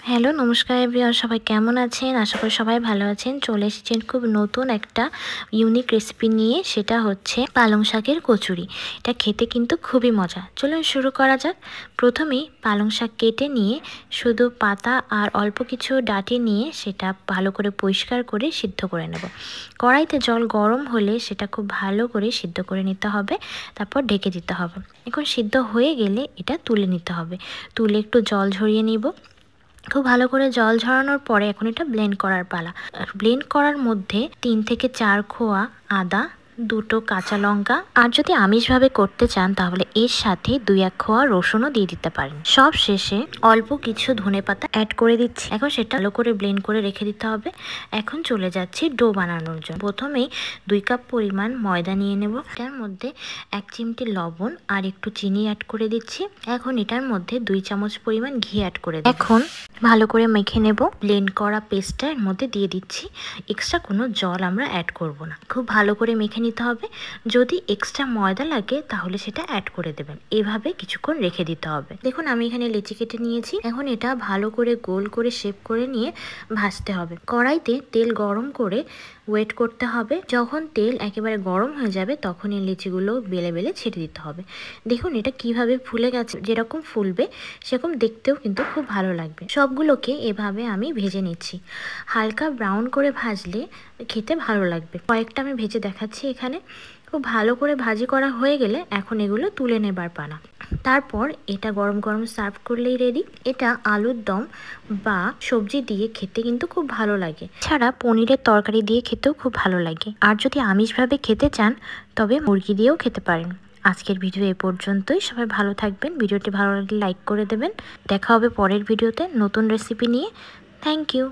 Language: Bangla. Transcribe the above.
হ্যালো নমস্কার এভরিওয়ান, সবাই কেমন আছেন? আশা করি সবাই ভালো আছেন। চলে এসেছেন খুব নতুন একটা ইউনিক রেসিপি নিয়ে, সেটা হচ্ছে পালং শাকের কচুরি। এটা খেতে কিন্তু খুবই মজা। চলুন শুরু করা যাক। প্রথমেই পালং শাক কেটে নিয়ে শুধু পাতা আর অল্প কিছু ডাঁটি নিয়ে সেটা ভালো করে পরিষ্কার করে সিদ্ধ করে নেব। কড়াইতে জল গরম হলে সেটা খুব ভালো করে সিদ্ধ করে নিতে হবে, তারপর ঢেকে দিতে হবে। এখন সিদ্ধ হয়ে গেলে এটা তুলে নিতে হবে। তুলে একটু জল ঝরিয়ে নিব। খুব ভালো করে জল ঝরানোর পরে এখন এটা ব্লেন্ড করার পালা। ব্লেন্ড করার মধ্যে 3 থেকে 4 কোয়া আদা, 2টো কাঁচা লঙ্কা, আর যদি আমিষভাবে করতে চান তাহলে এর সাথে 2-1 কোয়া রসুনও দিয়ে দিতে পারেন। সব শেষে অল্প কিছু ধনেপাতা অ্যাড করে দিচ্ছি। এখন সেটা ভালো করে ব্লেন্ড করে রেখে দিতে হবে। এখন চলে যাচ্ছি ডো বানানোর জন্য। প্রথমেই 2 কাপ পরিমাণ ময়দা নিয়ে নেব। এটার মধ্যে 1 চিমটি লবণ আর একটু চিনি অ্যাড করে দিচ্ছি। এখন এটার মধ্যে 2 চামচ পরিমাণ ঘি অ্যাড করে দেব। এখন ভালো করে মেখে নেব। ব্লেন্ড করা পেস্টটা এর মধ্যে দিয়ে দিচ্ছি। এক্সট্রা কোনো জল আমরা অ্যাড করব না। খুব ভালো করে মেখে নিতে হবে। যদি এক্সট্রা ময়দা লাগে তাহলে সেটা অ্যাড করে দেবেন। এভাবে কিছুক্ষণ রেখে দিতে হবে। দেখুন আমি এখানে লেচি কেটে নিয়েছি। এখন এটা ভালো করে গোল করে শেপ করে নিয়ে ভাজতে হবে। কড়াইতে তেল গরম করে ওয়েট করতে হবে। যখন তেল একেবারে গরম হয়ে যাবে তখন এই লিচিগুলো বেলে বেলে ছেড়ে দিতে হবে। দেখুন এটা কিভাবে ফুলে গেছে। যেরকম ফুলবে সেরকম দেখতেও কিন্তু খুব ভালো লাগবে। সবগুলোকে এভাবে আমি ভেজে নিচ্ছি। হালকা ব্রাউন করে ভাজলে খেতে ভালো লাগবে। কয়েকটা আমি ভেজে দেখাচ্ছি এখানে। খুব ভালো করে ভাজি করা হয়ে গেলে এখন এগুলো তুলে নেবার পালা। তারপর এটা গরম গরম সার্ভ করলেই রেডি। এটা আলুর দম বা সবজি দিয়ে খেতে কিন্তু খুব ভালো লাগে। ছাড়া পনিরের তরকারি দিয়ে খেতেও খুব ভালো লাগে। আর যদি আমিষভাবে খেতে চান তবে মুরগি দিয়েও খেতে পারেন। আজকের ভিডিও এ পর্যন্তই। সবাই ভালো থাকবেন। ভিডিওটি ভালো লাগলে লাইক করে দেবেন। দেখা হবে পরের ভিডিওতে নতুন রেসিপি নিয়ে। Thank you.